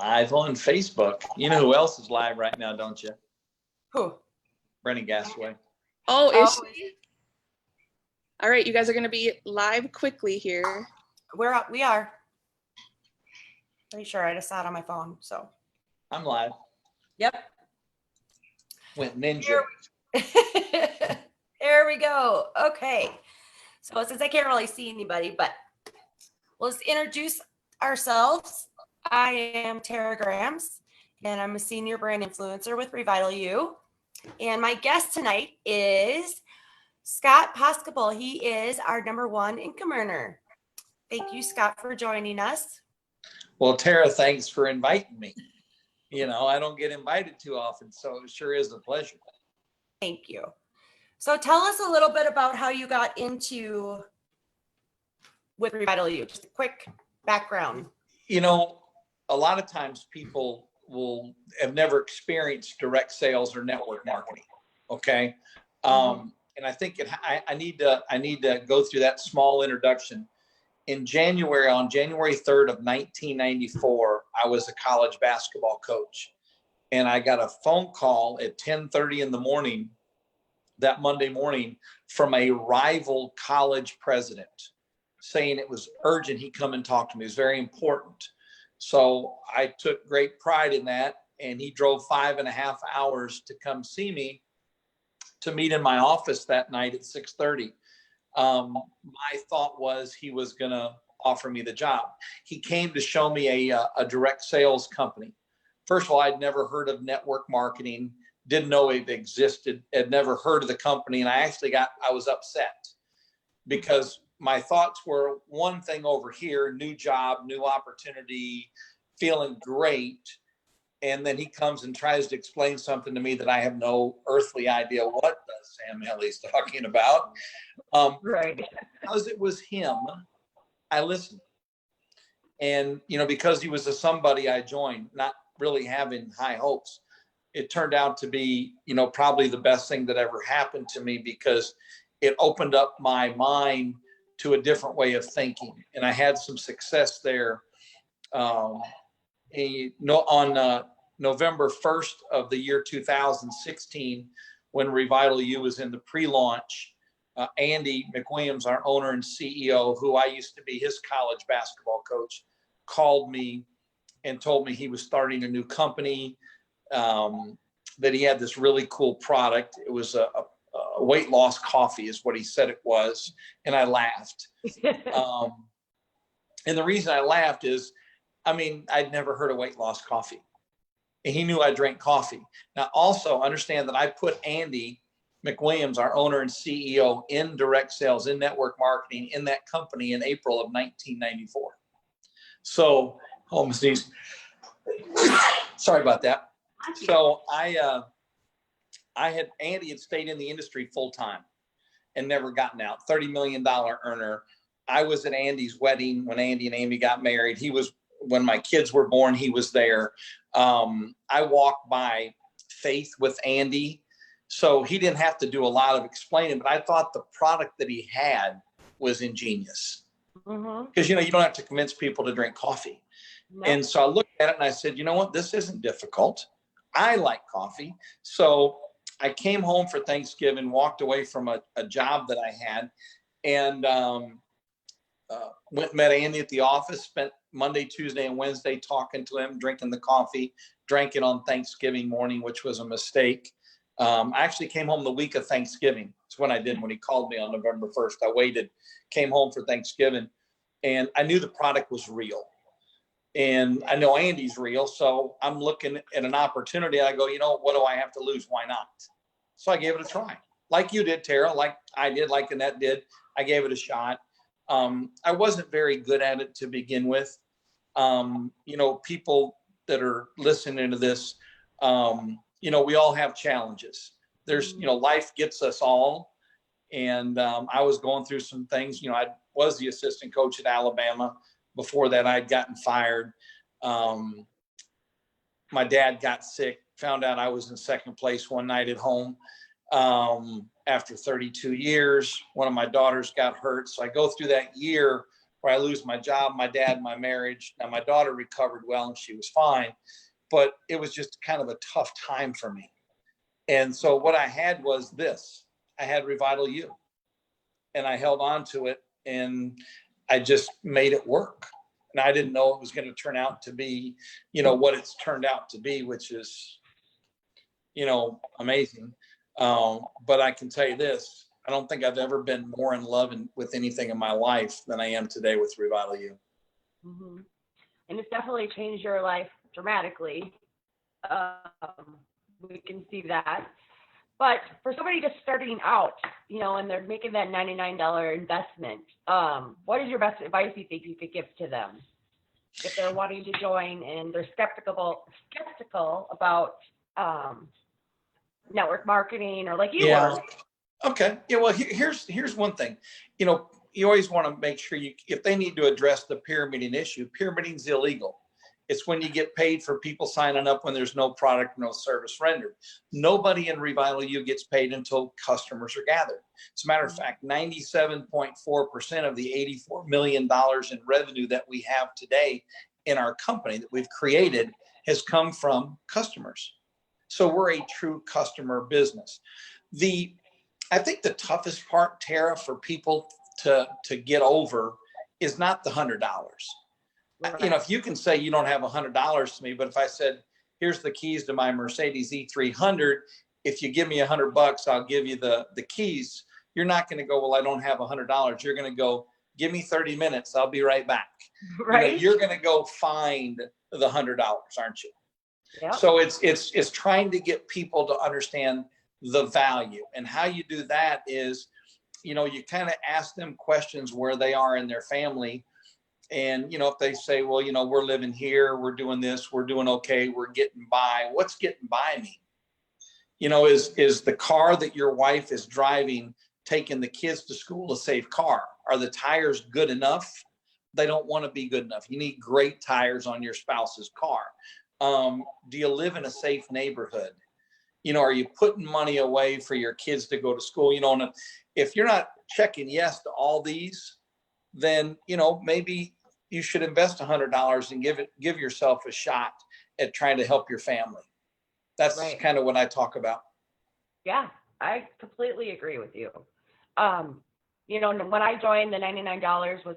Live on Facebook. You know who else is live right now, don't you? Who? Brennan Gasaway. Oh, is she? All right, you guys are going to be live quickly here. We're up. We are. Pretty sure I just saw it on my phone. So I'm live. Yep. Went ninja. There we go. Okay. So since I can't really see anybody, but let's introduce ourselves. I am Tara Grams, and I'm a senior brand influencer with Revital U. And my guest tonight is Scott Poskable. He is our #1 income earner. Thank you, Scott, for joining us. Well, Tara, thanks for inviting me. You know, I don't get invited too often, so it sure is a pleasure. Thank you. So tell us a little bit about how you got into with Revital U. Just a quick background. You know, a lot of times people will have never experienced direct sales or network marketing. Okay. And I think I need to go through that small introduction. On January 3rd of 1994, I was a college basketball coach, and I got a phone call at 10:30 in the morning that Monday morning from a rival college president saying it was urgent he come and talk to me. It was very important. So I took great pride in that, and he drove 5.5 hours to come see me to meet in my office that night at 6:30. My thought was he was going to offer me the job. He came to show me a direct sales company. First of all, I'd never heard of network marketing, didn't know it existed, had never heard of the company. And I was upset because my thoughts were one thing over here, new job, new opportunity, feeling great. And then he comes and tries to explain something to me that I have no earthly idea what Sam Ellie's talking about. Right. Because it was him, I listened. And, you know, because he was a somebody, I joined, not really having high hopes. It turned out to be, you know, probably the best thing that ever happened to me, because it opened up my mind to a different way of thinking. And I had some success there. On November 1st of the year 2016, when Revital U was in the pre-launch, Andy McWilliams, our owner and CEO, who I used to be his college basketball coach, called me and told me he was starting a new company, that he had this really cool product. It was a weight loss coffee is what he said it was. And I laughed. And the reason I laughed is, I mean, I'd never heard of weight loss coffee. And he knew I drank coffee. Now, also understand that I put Andy McWilliams, our owner and CEO, in direct sales, in network marketing, in that company in April of 1994. So, sorry about that. So Andy had stayed in the industry full time and never gotten out. $30 million earner. I was at Andy's wedding when Andy and Amy got married. When my kids were born, he was there. I walked by faith with Andy, so he didn't have to do a lot of explaining, but I thought the product that he had was ingenious. Because, you know, you don't have to convince people to drink coffee. No. And so I looked at it and I said, you know what, this isn't difficult. I like coffee. So I came home for Thanksgiving, walked away from a job that I had, and went and met Andy at the office, spent Monday, Tuesday, and Wednesday talking to him, drinking the coffee, drank it on Thanksgiving morning, which was a mistake. I actually came home the week of Thanksgiving. It's when I did, when he called me on November 1st. I waited, came home for Thanksgiving, and I knew the product was real. And I know Andy's real, so I'm looking at an opportunity. I go, you know, what do I have to lose? Why not? So I gave it a try. Like you did, Tara, like I did, like Annette did. I gave it a shot. I wasn't very good at it to begin with. You know, people that are listening to this, you know, we all have challenges. There's, you know, life gets us all. And I was going through some things. You know, I was the assistant coach at Alabama. Before that, I'd gotten fired. My dad got sick, found out I was in second place one night at home. After 32 years, one of my daughters got hurt. So I go through that year where I lose my job, my dad, my marriage. Now my daughter recovered well and she was fine, but it was just kind of a tough time for me. And so what I had was this. I had Revital U, and I held on to it, and I just made it work. And I didn't know it was going to turn out to be, what it's turned out to be, which is, amazing. But I can tell you this, I don't think I've ever been more in love with anything in my life than I am today with Revital U. Mm-hmm. And it's definitely changed your life dramatically. We can see that. But for somebody just starting out, and they're making that $99 investment, what is your best advice you think you could give to them if they're wanting to join and they're skeptical about network marketing, or like you were? Okay. Yeah. Well, here's one thing. You always want to make sure if they need to address the pyramiding issue, pyramiding's illegal. It's when you get paid for people signing up when there's no product, no service rendered. Nobody in Revital U gets paid until customers are gathered. As a matter of fact, 97.4% of the $84 million in revenue that we have today in our company that we've created has come from customers. So we're a true customer business. I think the toughest part, Tara, for people to get over is not the $100. Right. If you can say you don't have $100 to me, but if I said, here's the keys to my Mercedes E300, if you give me $100, I'll give you the keys. You're not going to go, well, I don't have $100. You're going to go, give me 30 minutes. I'll be right back. Right. You're going to go find the $100, aren't you? Yep. So it's trying to get people to understand the value, and how you do that is, you kind of ask them questions where they are in their family. And, if they say, well, we're living here, we're doing this, we're doing okay, we're getting by. What's getting by mean? Is the car that your wife is driving taking the kids to school a safe car? Are the tires good enough? They don't want to be good enough. You need great tires on your spouse's car. Do you live in a safe neighborhood? Are you putting money away for your kids to go to school? And if you're not checking yes to all these, then, maybe you should invest $100 and give yourself a shot at trying to help your family. That's Right. kind of what I talk about. Yeah, I completely agree with you. When I joined, the $99 was,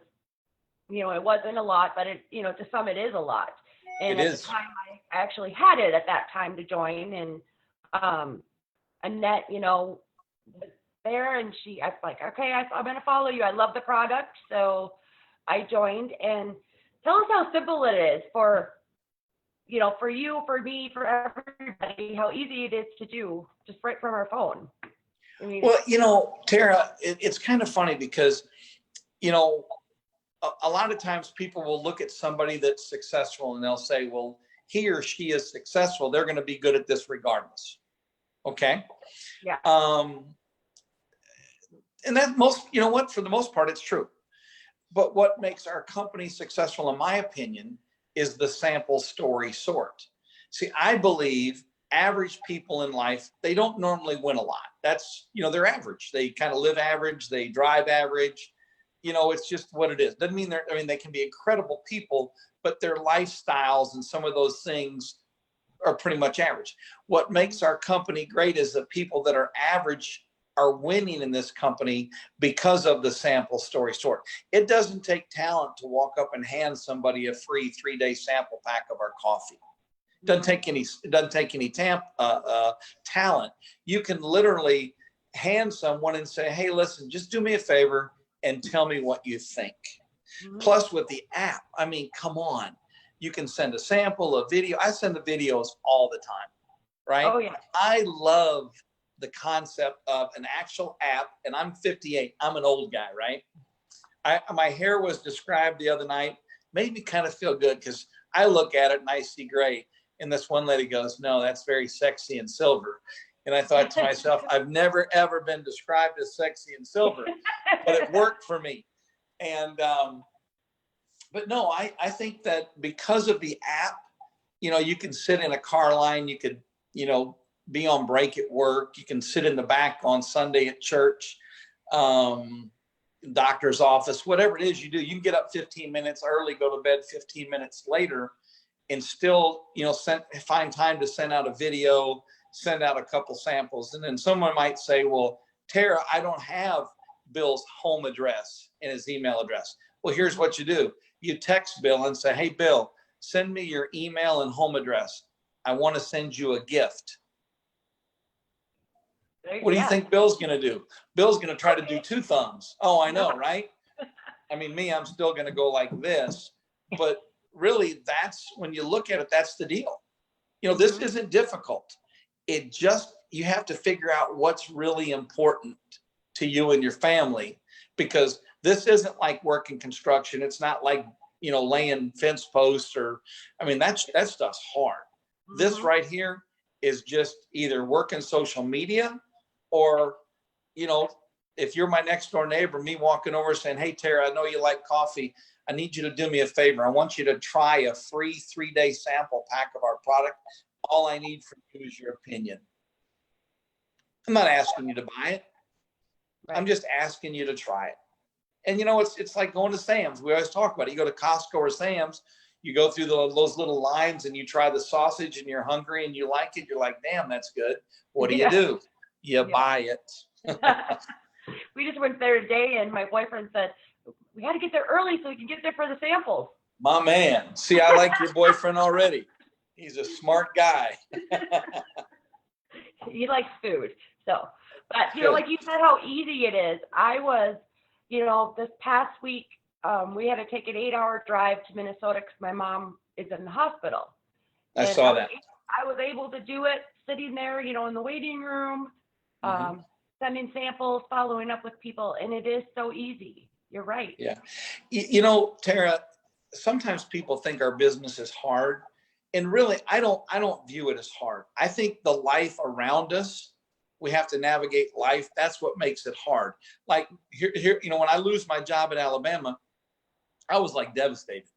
it wasn't a lot, but to some it is a lot. And It at is. the time, I actually had it at that time to join, and Annette, was there, and I was like, okay, I'm going to follow you. I love the product. So I joined. And tell us how simple it is for you, for me, for everybody, how easy it is to do just right from our phone. I mean, well, Tara, it's kind of funny because, a lot of times people will look at somebody that's successful and they'll say, well, he or she is successful, they're going to be good at this regardless. Okay. Yeah. And that for the most part, it's true. But what makes our company successful, in my opinion, is the sample story sort. See, I believe average people in life, they don't normally win a lot. That's, they're average. They kind of live average. They drive average. It's just what it is. Doesn't mean they can be incredible people, but their lifestyles and some of those things are pretty much average. What makes our company great is that people that are average are winning in this company because of the sample story sort. It doesn't take talent to walk up and hand somebody a free 3-day sample pack of our coffee. It doesn't take any talent. You can literally hand someone and say, hey, listen, just do me a favor and tell me what you think. Mhm. Plus with the app, come on. You can send a sample, a video. I send the videos all the time, right? Oh, yeah. I love the concept of an actual app, and I'm 58. I'm an old guy, right? My hair was described the other night, made me kind of feel good because I look at it and I see gray. And this one lady goes, no, that's very sexy and silver. And I thought to myself, I've never, ever been described as sexy and silver, but it worked for me. And, but no, I think that because of the app, you can sit in a car line, you could, be on break at work, you can sit in the back on Sunday at church. doctor's office, whatever it is you do, you can get up 15 minutes early, go to bed 15 minutes later, and still, find time to send out a video, send out a couple samples. And then someone might say, well, Tara, I don't have Bill's home address and his email address. Well, here's what you do. You text Bill and say, hey, Bill, send me your email and home address. I want to send you a gift. What do you think Bill's going to do? Bill's going to try to do 2 thumbs. Oh, I know, right? I mean, I'm still going to go like this. But really, that's when you look at it, that's the deal. This isn't difficult. You have to figure out what's really important to you and your family, because this isn't like working construction. It's not like, laying fence posts that stuff's hard. This right here is just either working social media or, if you're my next door neighbor, me walking over saying, hey, Tara, I know you like coffee. I need you to do me a favor. I want you to try a free 3-day sample pack of our product. All I need from you is your opinion. I'm not asking you to buy it. Right. I'm just asking you to try it. And it's like going to Sam's. We always talk about it. You go to Costco or Sam's, you go through those little lines and you try the sausage and you're hungry and you like it. You're like, damn, that's good. What do you do? You buy it. We just went there today and my boyfriend said, we got to get there early so we can get there for the samples. My man. See, I like your boyfriend already. He's a smart guy. He likes food. So, but like you said, how easy it is. I was, this past week, we had to take an 8-hour drive to Minnesota because my mom is in the hospital. I saw that. I was able to do it sitting there, in the waiting room, sending samples, following up with people, and it is so easy. You're right. Yeah. Tara, sometimes people think our business is hard, and really, I don't view it as hard. I think the life around us, we have to navigate life. That's what makes it hard. Like here, when I lose my job in Alabama, I was like devastated.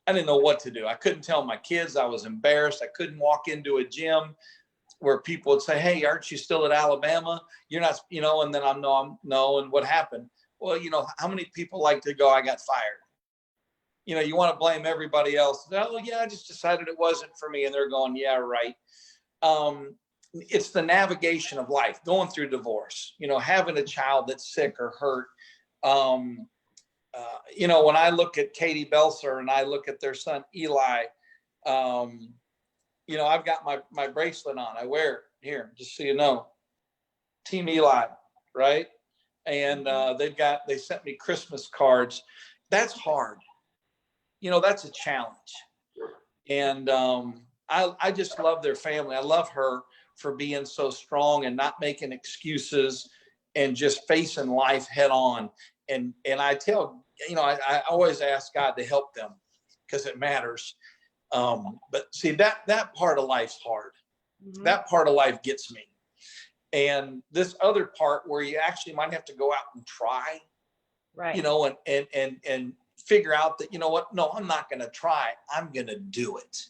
I didn't know what to do. I couldn't tell my kids. I was embarrassed. I couldn't walk into a gym where people would say, hey, aren't you still at Alabama? You're not, and then no. And what happened? Well, how many people like to go, I got fired? You want to blame everybody else. Oh, yeah, I just decided it wasn't for me. And they're going, yeah, right. It's the navigation of life, going through divorce, having a child that's sick or hurt. When I look at Katie Belser and I look at their son, Eli, I've got my bracelet on. I wear it here, just so you know. Team Eli, right? And they sent me Christmas cards. That's hard. That's a challenge. And I just love their family. I love her for being so strong and not making excuses and just facing life head on. And I tell, I always ask God to help them because it matters. But see, that part of life's hard. Mm-hmm. That part of life gets me. And this other part where you actually might have to go out and try, right? And figure out that, no, I'm not going to try. I'm going to do it.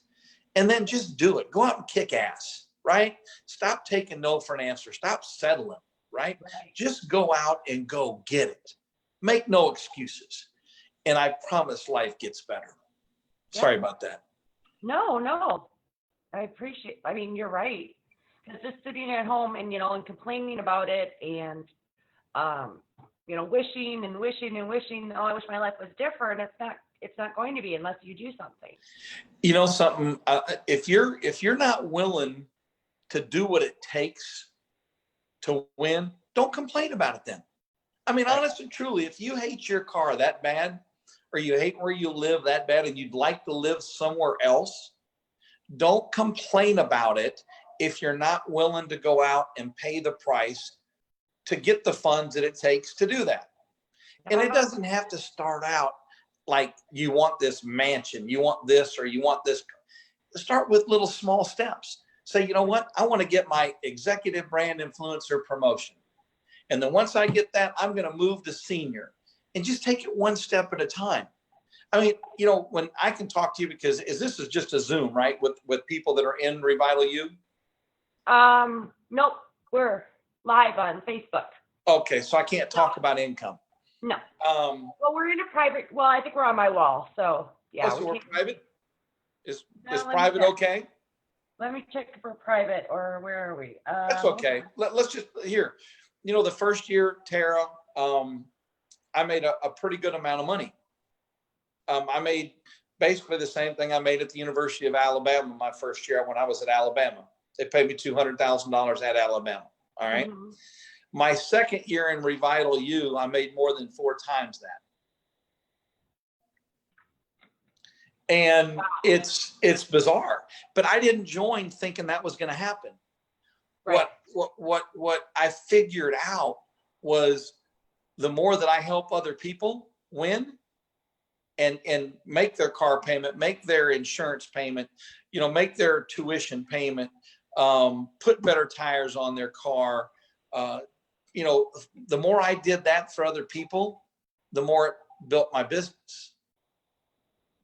And then just do it. Go out and kick ass, right? Stop taking no for an answer. Stop settling, right? Just go out and go get it. Make no excuses. And I promise life gets better. Yeah. Sorry about that. No. I appreciate, you're right. Because just sitting at home and, and complaining about it and, wishing and wishing and wishing, oh, I wish my life was different. It's not going to be unless you do something. Something, if you're not willing to do what it takes to win, don't complain about it then. Honestly, truly, if you hate your car that bad, or you hate where you live that bad and you'd like to live somewhere else, don't complain about it if you're not willing to go out and pay the price to get the funds that it takes to do that. And it doesn't have to start out like you want this mansion, you want this, or you want this. Start with little small steps. Say, you know what? I want to get my executive brand influencer promotion. And then once I get that, I'm going to move to senior and just take it one step at a time. When I can talk to you, because this is just a Zoom, right? With people that are in Revital U? Nope. We're live on Facebook. Okay. So I can't talk about income. No. Well, we're in a private. Well, I think we're on my wall. So yeah. so we're private. Is let me private check. okay? Let me check for private, or where are we? That's okay. Let's just here. You know, the first year, Tara, I made a pretty good amount of money. I made basically the same thing I made at the University of Alabama my first year when I was at Alabama. They paid me $200,000 at Alabama. All right. Mm-hmm. My second year in Revital U, I made more than 4 times that. And it's bizarre, but I didn't join thinking that was going to happen. Right. What I figured out was the more that I help other people win and make their car payment, make their insurance payment, you know, make their tuition payment, put better tires on their car. You know, the more I did that for other people, the more it built my business.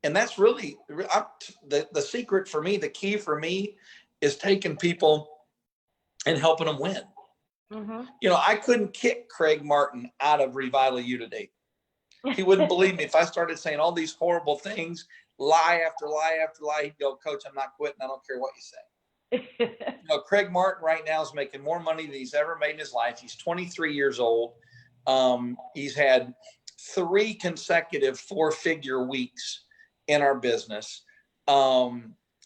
And that's really the secret for me. The key for me is taking people and helping them win. Mm-hmm. You know, I couldn't kick Craig Martin out of Revital U today. He wouldn't believe me if I started saying all these horrible things, lie after lie after lie. He'd go, Coach, I'm not quitting. I don't care what you say. You know, Craig Martin right now is making more money than he's ever made in his life. He's 23 years old. He's had 3 consecutive 4-figure weeks in our business.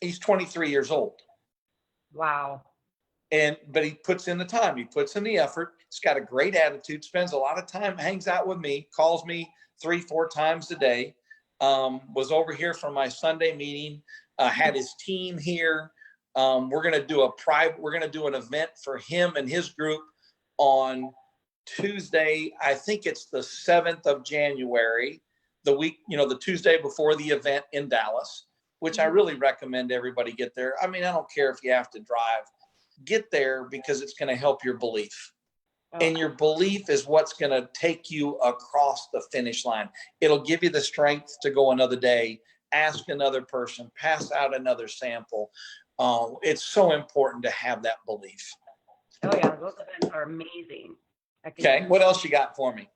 He's 23 years old. Wow. But he puts in the time, he puts in the effort. He's got a great attitude, spends a lot of time, hangs out with me, calls me 3-4 times a day. Was over here for my Sunday meeting, had his team here. We're going to do an event for him and his group on Tuesday. I think it's the 7th of January, the week, you know, the Tuesday before the event in Dallas, which I really recommend everybody get there. I mean, I don't care if you have to drive, get there because it's going to help your belief. And your belief is what's going to take you across the finish line. It'll give you the strength to go another day, ask another person, pass out another sample. It's so important to have that belief. Oh yeah, those events are amazing. Okay, what else you got for me?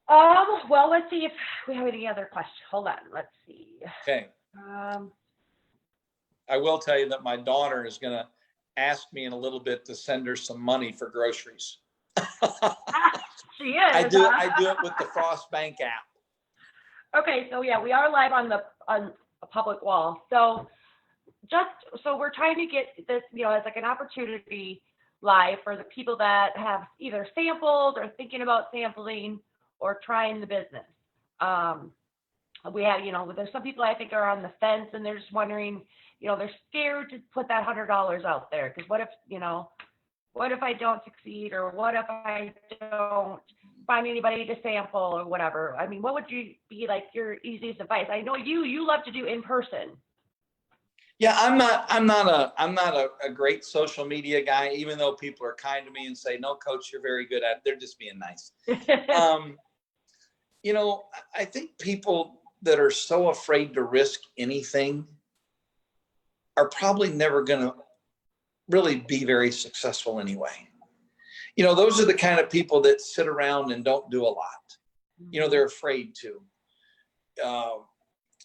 Well, let's see if we have any other questions. Hold on, let's see. Okay. I will tell you that my daughter is going to ask me in a little bit to send her some money for groceries. She is. I do it with the Frost Bank app. Okay, so yeah, we are live on a public wall. So we're trying to get this, you know, as like an opportunity live for the people that have either sampled or thinking about sampling or trying the business. We have, you know, there's some people I think are on the fence and they're just wondering, you know, they're scared to put that $100 out there because what if I don't succeed, or what if I don't find anybody to sample or whatever? I mean, what would you be like your easiest advice? I know you love to do in person. Yeah, I'm not a great social media guy, even though people are kind to me and say, no, Coach, you're very good at it. They're just being nice. You know, I think people that are so afraid to risk anything are probably never going to really be very successful anyway. You know, those are the kind of people that sit around and don't do a lot. You know, they're afraid to.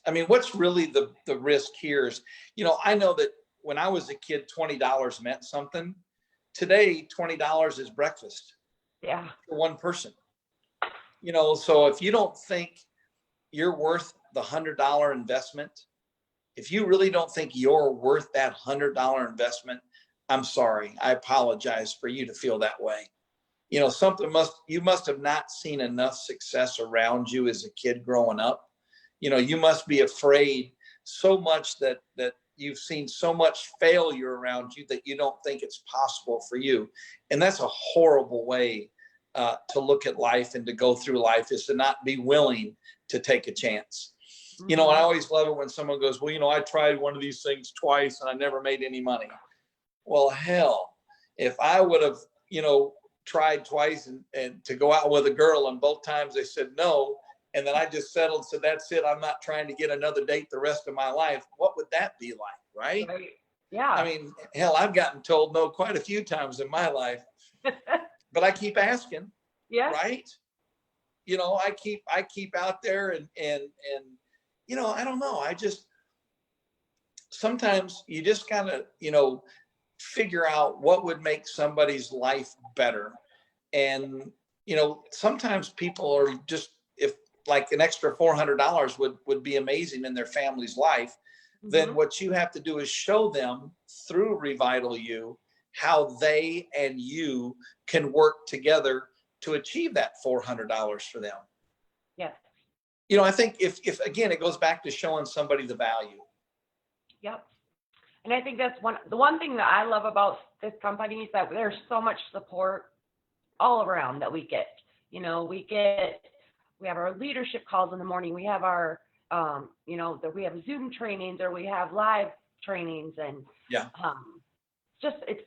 I mean, what's really the risk here is, you know, I know that when I was a kid, $20 meant something. Today, $20 is breakfast. Yeah. For one person. You know, so if you don't think you're worth the $100 investment, if you really don't think you're worth that $100 investment, I'm sorry. I apologize for you to feel that way. You know, you must have not seen enough success around you as a kid growing up. You know, you must be afraid so much that you've seen so much failure around you that you don't think it's possible for you. And that's a horrible way to look at life and to go through life, is to not be willing to take a chance. You know, I always love it when someone goes, well, you know, I tried one of these things twice and I never made any money. Well, hell, if I would have, you know, tried twice and to go out with a girl and both times they said no, and then I just settled, so that's it, I'm not trying to get another date the rest of my life, what would that be like, right? Yeah. I mean, hell, I've gotten told no quite a few times in my life, but I keep asking. Yeah. Right? you know, I keep out there and, you know, I don't know. Sometimes you just kind of, you know, figure out what would make somebody's life better. And, you know, sometimes people are just, if like an extra $400 would be amazing in their family's life, then what you have to do is show them through Revital U how they and you can work together to achieve that $400 for them. Yes. You know, I think if again, it goes back to showing somebody the value. Yep. And I think that's the one thing that I love about this company is that there's so much support all around that we get. You know, we have our leadership calls in the morning. We have our, you know, that we have Zoom trainings, or we have live trainings, and it's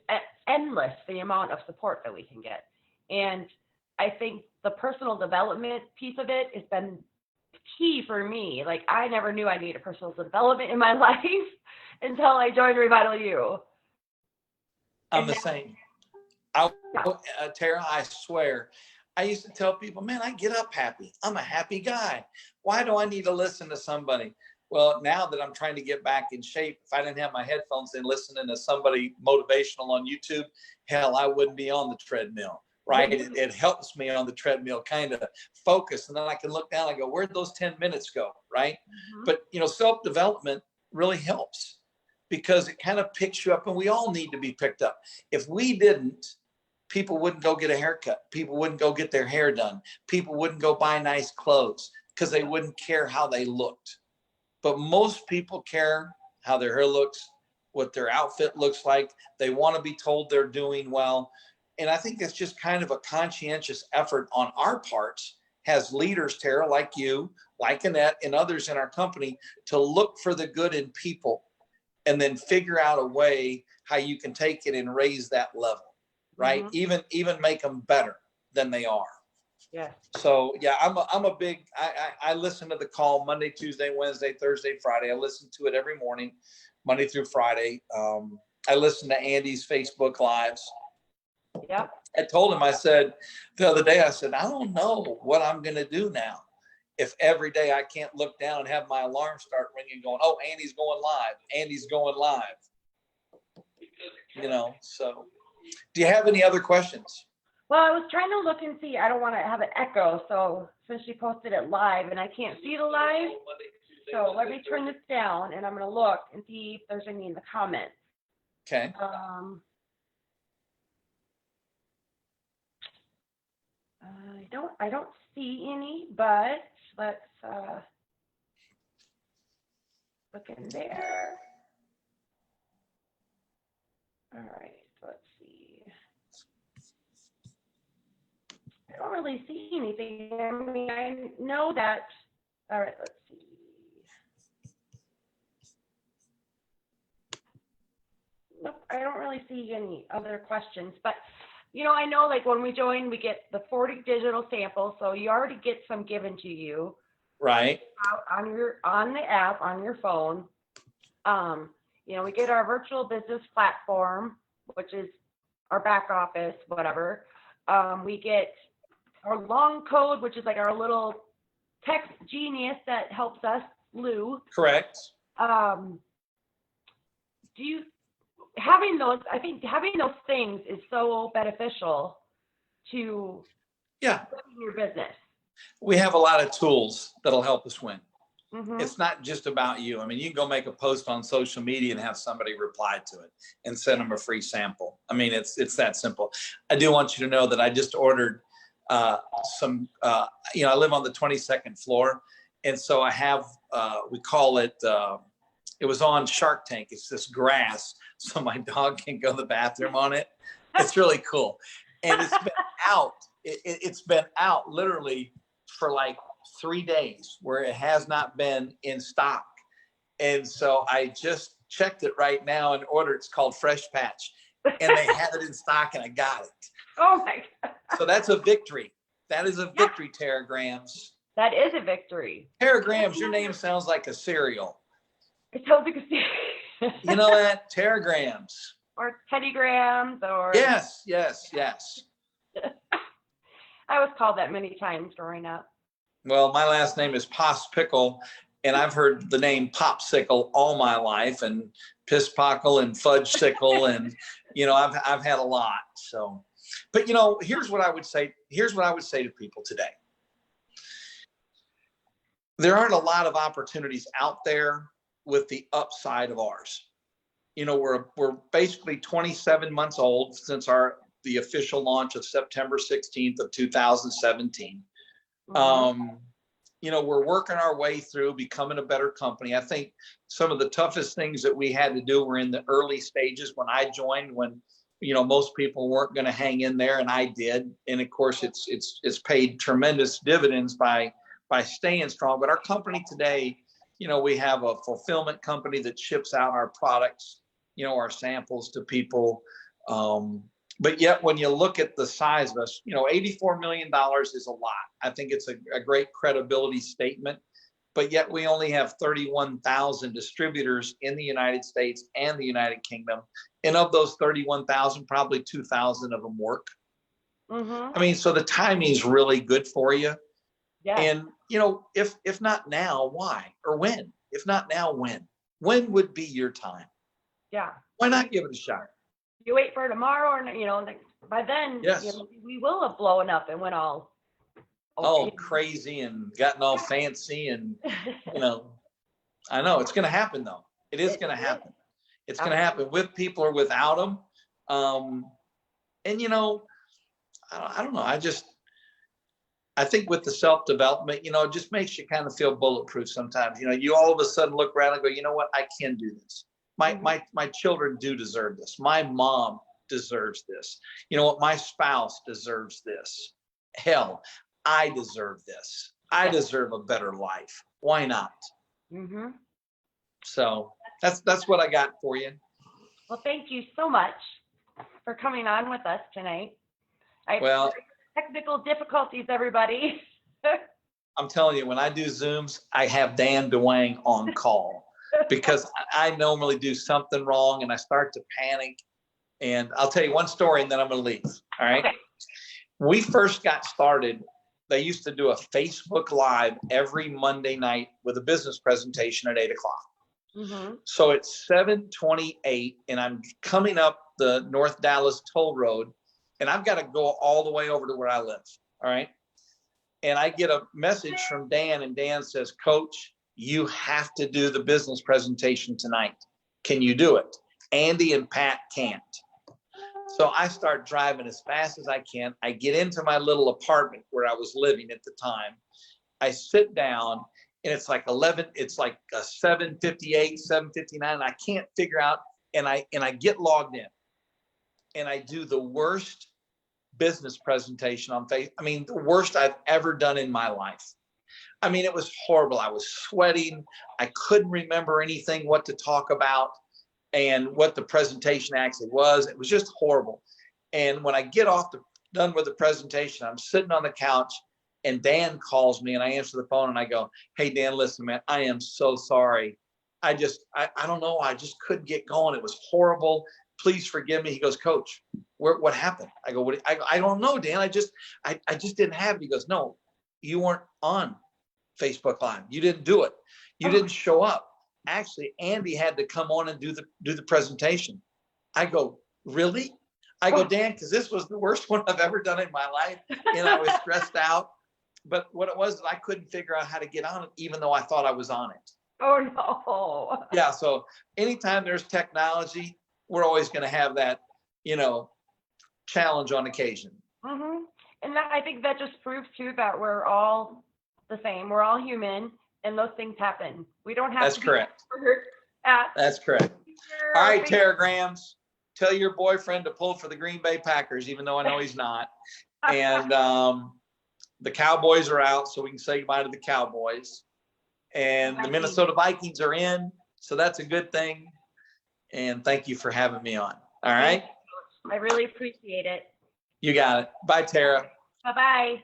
endless the amount of support that we can get. And I think the personal development piece of it has been key for me. Like, I never knew I needed personal development in my life until I joined Revital U. I'm the same. Tara, I swear, I used to tell people, man, I get up happy. I'm a happy guy. Why do I need to listen to somebody? Well, now that I'm trying to get back in shape, if I didn't have my headphones and listening to somebody motivational on YouTube, hell, I wouldn't be on the treadmill, right? It helps me on the treadmill kind of focus. And then I can look down and go, where'd those 10 minutes go, right? But, you know, self-development really helps because it kind of picks you up, and we all need to be picked up. If we didn't, people wouldn't go get a haircut. People wouldn't go get their hair done. People wouldn't go buy nice clothes because they wouldn't care how they looked. But most people care how their hair looks, what their outfit looks like. They want to be told they're doing well. And I think it's just kind of a conscientious effort on our parts as leaders, Tara, like you, like Annette, and others in our company, to look for the good in people and then figure out a way how you can take it and raise that level, right? Even make them better than they are. Yeah. So yeah, I'm a big, I listen to the call Monday, Tuesday, Wednesday, Thursday, Friday. I listen to it every morning, Monday through Friday. I listen to Andy's Facebook Lives. Yeah. I told him, I said the other day, I said, I don't know what I'm going to do now. If every day I can't look down and have my alarm start ringing going, oh, Andy's going live. Andy's going live. You know, so do you have any other questions? Well, I was trying to look and see. I don't want to have an echo. So since she posted it live and I can't see the live, so let me turn this down and I'm going to look and see if there's any in the comments. Okay. I don't see any, but let's look in there. All right, let's see. I don't really see anything. I mean, I know that. All right, let's see. Nope, I don't really see any other questions, but you know, I know like when we join, we get the 40 digital samples, so you already get some given to you. Right. On the app on your phone. You know, we get our virtual business platform, which is our back office, whatever. We get our long code, which is like our little text genius that helps us, Lou. Correct. I think having those things is so beneficial to your business. We have a lot of tools that'll help us win. Mm-hmm. It's not just about you. I mean, you can go make a post on social media and have somebody reply to it and send them a free sample. I mean, it's that simple. I do want you to know that I just ordered some, you know, I live on the 22nd floor. And so I have, we call it, it was on Shark Tank. It's this grass, so my dog can go to the bathroom on it. It's really cool. And it's been out. It's been out literally for like 3 days where it has not been in stock. And so I just checked it right now and ordered. It's called Fresh Patch. And they have it in stock and I got it. Oh my God. So that's a victory. That is a victory, Teragrams. That is a victory. Teragrams, your name sounds like a cereal. It sounds like a You know that? Teragrams. Or Teddygrams or Yes. I was called that many times growing up. Well, my last name is Pospickle, and I've heard the name Popsicle all my life, and Pisspockle and Fudgesicle, and I've had a lot. So, but here's what I would say. Here's what I would say to people today. There aren't a lot of opportunities out there with the upside of ours. We're basically 27 months old since the official launch of September 16th of 2017. We're working our way through becoming a better company. I think some of the toughest things that we had to do were in the early stages when I joined, when most people weren't going to hang in there, and I did. And of course, it's paid tremendous dividends by staying strong. But our company today, we have a fulfillment company that ships out our products, our samples to people. But yet, when you look at the size of us, $84 million is a lot. I think it's a great credibility statement. But yet, we only have 31,000 distributors in the United States and the United Kingdom. And of those 31,000, probably 2,000 of them work. I mean, so the timing's really good for you. Yeah. And, if not now, why? Or when? If not now, when? When would be your time? Yeah. Why not give it a shot? You wait for tomorrow, or by then, Yes. we will have blown up and went all crazy and gotten all fancy, and I know it's going to happen though. It is going to happen. It's going to happen with people or without them. And I don't know. I think with the self-development, it just makes you kind of feel bulletproof sometimes. You all of a sudden look around and go, you know what? I can do this. My children do deserve this. My mom deserves this. You know what? My spouse deserves this. Hell, I deserve this. I deserve a better life. Why not? So that's what I got for you. Well, thank you so much for coming on with us tonight. Technical difficulties, everybody. I'm telling you, when I do Zooms, I have Dan DeWang on call because I normally do something wrong and I start to panic. And I'll tell you one story and then I'm going to leave. All right. Okay. We first got started. They used to do a Facebook Live every Monday night with a business presentation at 8:00. So it's 7:28 and I'm coming up the North Dallas toll road and I've got to go all the way over to where I live. All right. And I get a message from Dan, and Dan says, Coach, you have to do the business presentation tonight. Can you do it? Andy and Pat can't. So I start driving as fast as I can. I get into my little apartment where I was living at the time. I sit down and it's like 7:58, 7:59. I can't figure out. And I get logged in and I do the worst business presentation on Facebook. I mean, the worst I've ever done in my life. I mean, it was horrible. I was sweating. I couldn't remember anything, what to talk about and what the presentation actually was. It was just horrible. And when I get done with the presentation, I'm sitting on the couch and Dan calls me and I answer the phone and I go, hey, Dan, listen, man, I am so sorry. I don't know. I just couldn't get going. It was horrible. Please forgive me. He goes, Coach, what happened? I go, I don't know, Dan. I just didn't have it. He goes, no, you weren't on Facebook Live. You didn't do it. You didn't show up. Actually, Andy had to come on and do the presentation. I go, really? I go, Dan, because this was the worst one I've ever done in my life. And I was stressed out. But what it was is I couldn't figure out how to get on it, even though I thought I was on it. Oh, no. Yeah. So anytime there's technology, we're always going to have that, challenge on occasion. And I think that just proves too that we're all the same. We're all human, and those things happen. We don't have. That's correct. That's correct. All right, Teragrams, tell your boyfriend to pull for the Green Bay Packers, even though I know he's not. And the Cowboys are out, so we can say goodbye to the Cowboys. And the Minnesota Vikings are in, so that's a good thing. And thank you for having me on. All right. I really appreciate it. You got it. Bye, Tara. Bye-bye.